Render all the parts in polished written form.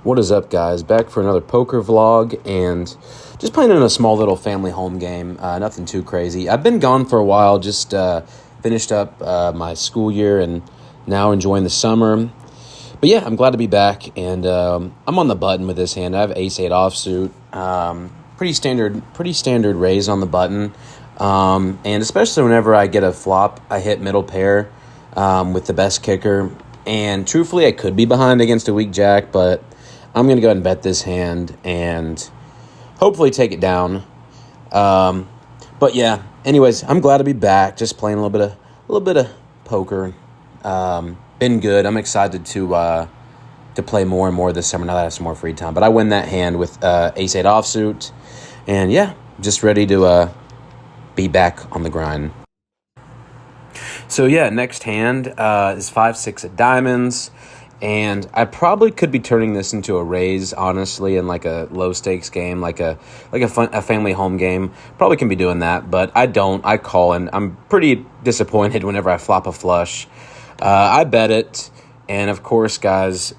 What is up, guys? Back for another poker vlog and just playing in a small little family home game. Nothing too crazy. I've been gone for a while, just finished up my school year and now enjoying the summer. But yeah, I'm glad to be back, and I'm on the button with this hand. I have ace-8 offsuit. Pretty standard raise on the button. And especially whenever I get a flop, I hit middle pair with the best kicker. And truthfully, I could be behind against a weak jack, but I'm going to go ahead and bet this hand and hopefully take it down. But yeah, anyways, I'm glad to be back. Just playing a little bit of poker. Been good. I'm excited to play more and more this summer now that I have some more free time. But I win that hand with ace-8 offsuit. And yeah, just ready to be back on the grind. So yeah, next hand is 5-6 of diamonds. And I probably could be turning this into a raise, honestly, in like a low stakes game, like a family home game. Probably can be doing that, but I don't. I call, and I'm pretty disappointed whenever I flop a flush. I bet it, and of course, guys,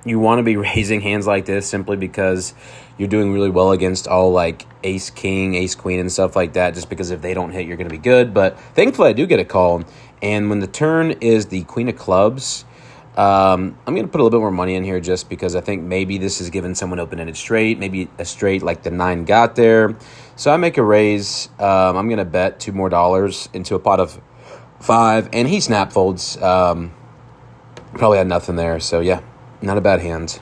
you want to be raising hands like this simply because you're doing really well against all like ace king, ace queen, and stuff like that. Just because if they don't hit, you're going to be good. But thankfully, I do get a call, and when the turn is the queen of clubs. I'm going to put a little bit more money in here just because I think maybe this is giving someone open-ended straight, maybe a straight like the 9 got there. So I make a raise. I'm going to bet $2 more into a pot of 5, and he snap folds. Probably had nothing there. So yeah, not a bad hand.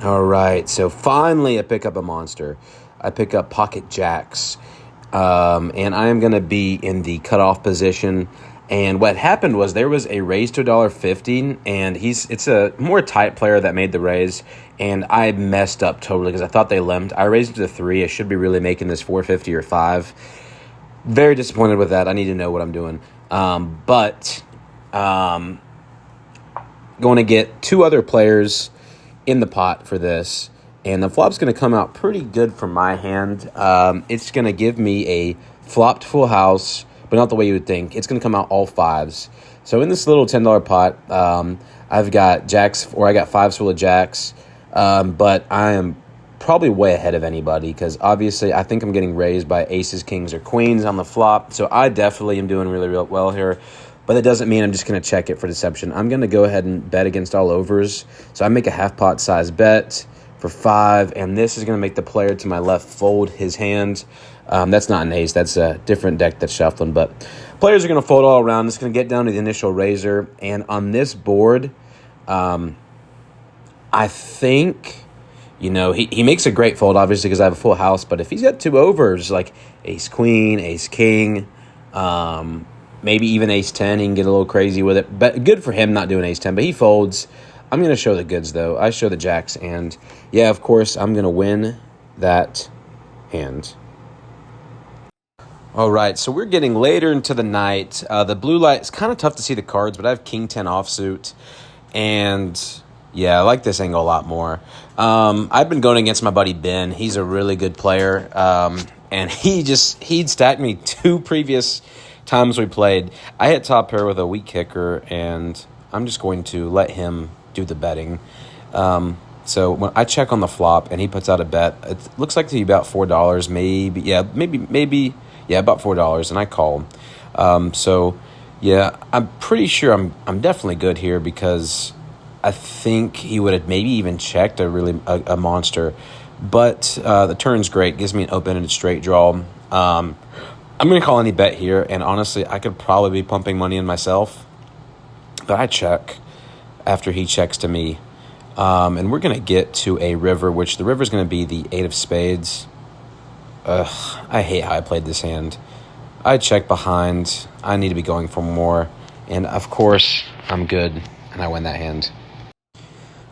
All right, so finally I pick up a monster. I pick up pocket jacks, and I am going to be in the cutoff position. And what happened was there was a raise to $1.50, and it's a more tight player that made the raise, and I messed up totally because I thought they limped. I raised it to 3. I should be really making this $4.50 or 5. Very disappointed with that. I need to know what I'm doing. But going to get 2 other players in the pot for this, and the flop's going to come out pretty good for my hand. It's going to give me a flopped full house, but not the way you would think. It's going to come out all 5s. So in this little $10 pot, I've got jacks, or I got 5s full of jacks, but I am probably way ahead of anybody because obviously I think I'm getting raised by aces, kings, or queens on the flop. So I definitely am doing really, really well here, but that doesn't mean I'm just going to check it for deception. I'm going to go ahead and bet against all overs. So I make a half pot size bet for 5, and this is going to make the player to my left fold his hand. That's not an ace. That's a different deck that's shuffling. But players are going to fold all around. It's going to get down to the initial raiser. And on this board, I think, he makes a great fold, obviously, because I have a full house. But if he's got 2 overs, like ace-queen, ace-king, maybe even ace-10, he can get a little crazy with it. But good for him not doing ace-10. But he folds. I'm going to show the goods, though. I show the jacks. And, yeah, of course, I'm going to win that hand. All right, so we're getting later into the night. The blue light, it's kind of tough to see the cards, but I have king 10 offsuit. And, yeah, I like this angle a lot more. I've been going against my buddy Ben. He's a really good player. And he'd stacked me 2 previous times we played. I hit top pair with a weak kicker, and I'm just going to let him do the betting. So when I check on the flop, and he puts out a bet, it looks like to be about $4, maybe. Yeah, maybe. Yeah, about $4, and I call. So, yeah, I'm pretty sure I'm definitely good here because I think he would have maybe even checked a monster. But the turn's great. Gives me an open-ended straight draw. I'm going to call any bet here, and honestly, I could probably be pumping money in myself. But I check after he checks to me. And we're going to get to a river, which the river is going to be the 8 of spades. I hate how I played this hand. I check behind. I need to be going for more. And, of course, I'm good, and I win that hand.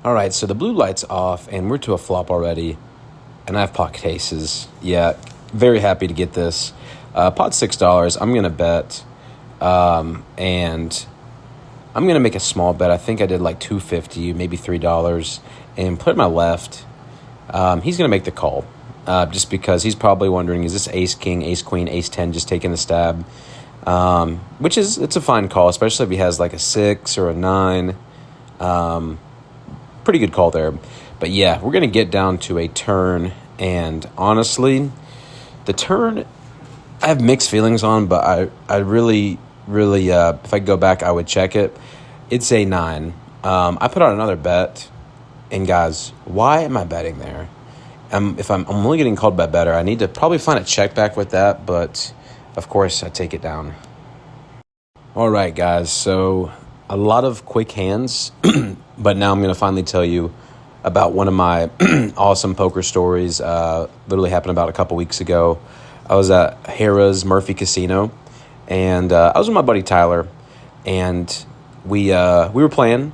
All right, so the blue light's off, and we're to a flop already. And I have pocket aces. Yeah, very happy to get this. Pot $6. I'm going to bet. And I'm going to make a small bet. I think I did like $2.50, maybe $3. And put it my left. He's going to make the call. Just because he's probably wondering, is this ace-king, ace-queen, ace-10 just taking the stab? which is it's a fine call, especially if he has like a 6 or a 9. Pretty good call there. But yeah, we're gonna get down to a turn, and honestly, the turn I have mixed feelings on, but I really if I go back, I would check it. It's a 9. I put out another bet, and guys, why am I betting there? If I'm only getting called bet better, I need to probably find a check back with that, but of course I take it down. All right, guys, so a lot of quick hands, but now I'm going to finally tell you about one of my awesome poker stories. Literally happened about a couple weeks ago. I was at Harrah's Murphy Casino, and I was with my buddy Tyler, and we were playing,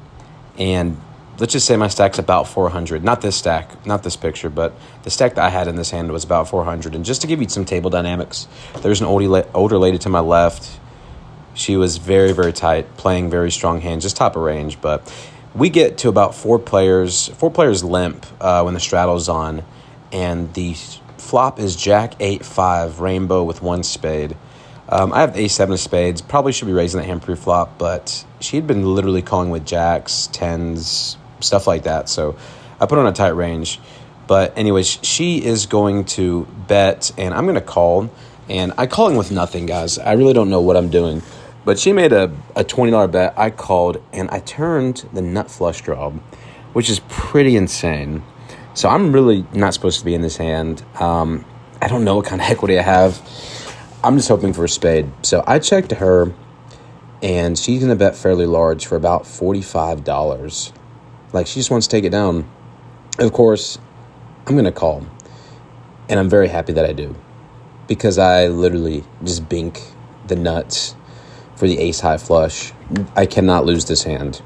and let's just say my stack's about 400. Not this stack, not this picture, but the stack that I had in this hand was about 400. And just to give you some table dynamics, there's an older lady to my left. She was very, very tight, playing very strong hands, just top of range. But we get to about four players limp when the straddle's on, and the flop is Jack 8-5 rainbow with 1 spade. I have A7 of spades, probably should be raising that hand pre-flop, but she'd been literally calling with jacks, 10s, stuff like that. So I put on a tight range. But anyways, she is going to bet, and I'm going to call. And I'm calling with nothing, guys. I really don't know what I'm doing. But she made a $20 bet. I called, and I turned the nut flush draw, which is pretty insane. So I'm really not supposed to be in this hand. I don't know what kind of equity I have. I'm just hoping for a spade. So I checked to her, and she's going to bet fairly large for about $45. Like, she just wants to take it down. Of course, I'm going to call, and I'm very happy that I do, because I literally just bink the nuts for the ace-high flush. I cannot lose this hand.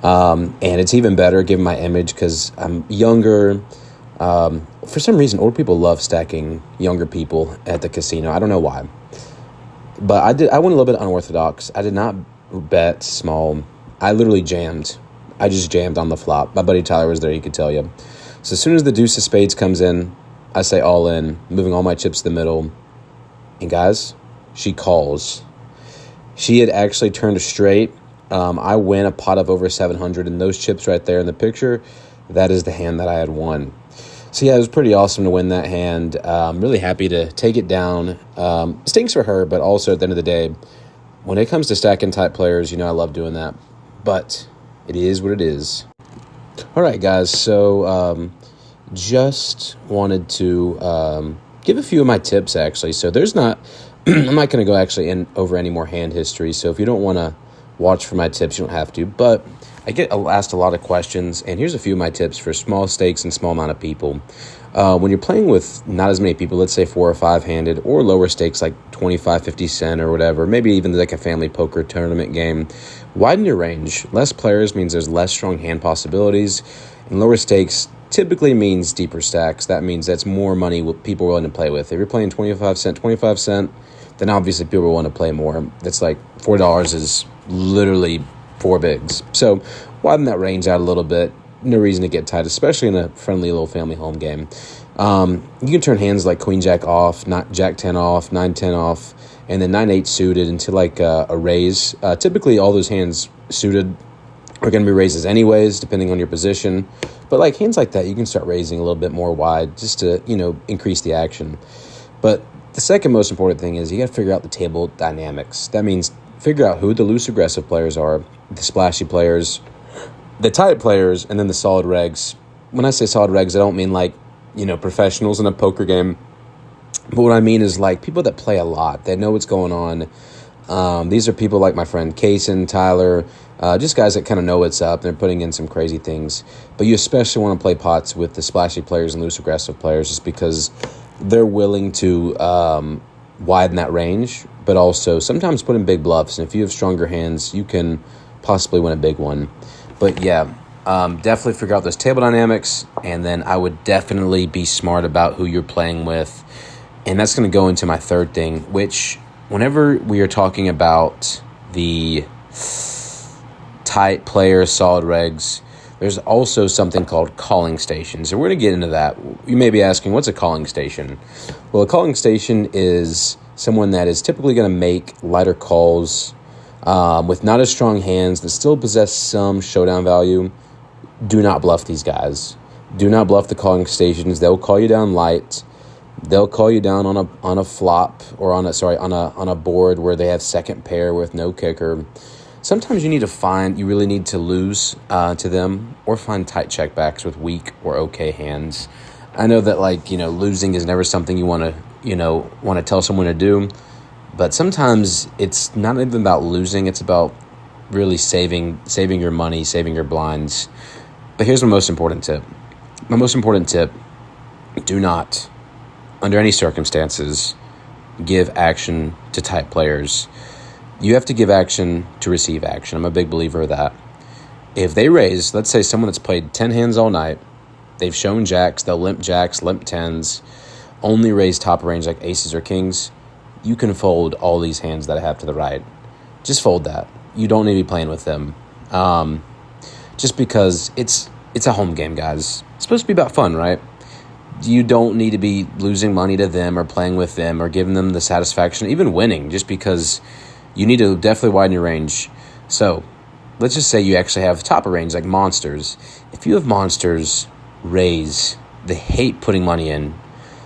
And it's even better given my image because I'm younger. For some reason, old people love stacking younger people at the casino. I don't know why. But I went a little bit unorthodox. I did not bet small. I literally jammed. I just jammed on the flop. My buddy Tyler was there, he could tell you. So as soon as the deuce of spades comes in, I say all in, moving all my chips to the middle. And guys, she calls. She had actually turned a straight. I win a pot of over 700, and those chips right there in the picture, that is the hand that I had won. So yeah, it was pretty awesome to win that hand. I'm really happy to take it down. Stinks for her, but also at the end of the day, when it comes to stacking type players, you know I love doing that. But it is what it is. All right, guys, so just wanted to give a few of my tips, actually. So there's not, I'm not going to go actually over any more hand history. So if you don't want to watch for my tips, you don't have to. But I get asked a lot of questions, and here's a few of my tips for small stakes and small amount of people. When you're playing with not as many people, let's say 4 or 5-handed, or lower stakes like 25, 50 cent or whatever, maybe even like a family poker tournament game, widen your range. Less players means there's less strong hand possibilities, and lower stakes typically means deeper stacks. That means that's more money people are willing to play with. If you're playing 25 cent, then obviously people want to play more. That's like $4 is literally 4 bigs. So widen that range out a little bit. No reason to get tight, especially in a friendly little family home game. You can turn hands like Queen Jack off, not Jack 10 off, 9-10 off, and then 9-8 suited into like a raise. Typically all those hands suited are going to be raises anyways, depending on your position. But like hands like that, you can start raising a little bit more wide just to, increase the action. But the second most important thing is you got to figure out the table dynamics. That means figure out who the loose aggressive players are, the splashy players, the tight players, and then the solid regs. When I say solid regs, I don't mean like, professionals in a poker game. But what I mean is like people that play a lot. They know what's going on. These are people like my friend Kaysen, Tyler, just guys that kind of know what's up. They're putting in some crazy things. But you especially want to play pots with the splashy players and loose aggressive players just because they're willing to widen that range, but also sometimes put in big bluffs. And if you have stronger hands, you can possibly win a big one. But yeah, definitely figure out those table dynamics, and then I would definitely be smart about who you're playing with. And that's going to go into my third thing, which whenever we are talking about the tight players, solid regs, There's also something called calling stations, and we're going to get into that. You may be asking, what's a calling station? Well, a calling station is someone that is typically going to make lighter calls with not as strong hands that still possess some showdown value. Do not bluff these guys. Do not bluff the calling stations. They'll call you down light. They'll call you down on a flop or on a board where they have second pair with no kicker. Sometimes you really need to lose to them or find tight checkbacks with weak or okay hands. I know that losing is never something you want to tell someone to do, but sometimes it's not even about losing. It's about really saving your money, saving your blinds. But here's my most important tip. My most important tip: do not, under any circumstances, give action to tight players. You have to give action to receive action. I'm a big believer of that. If they raise, let's say someone that's played 10 hands all night, they've shown jacks, they'll limp jacks, limp tens, only raise top range like aces or kings, you can fold all these hands that I have to the right. Just fold that. You don't need to be playing with them. Just because it's a home game, guys. It's supposed to be about fun, right? You don't need to be losing money to them or playing with them or giving them the satisfaction, even winning, just because you need to definitely widen your range. So let's just say you actually have top of range like monsters. If you have monsters raise, they hate putting money in.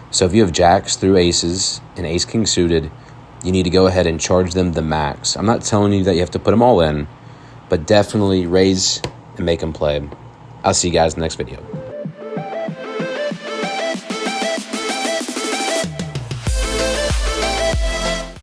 So if you have jacks through aces and ace-king suited, you need to go ahead and charge them the max. I'm not telling you that you have to put them all in, but definitely raise and make them play. I'll see you guys in the next video.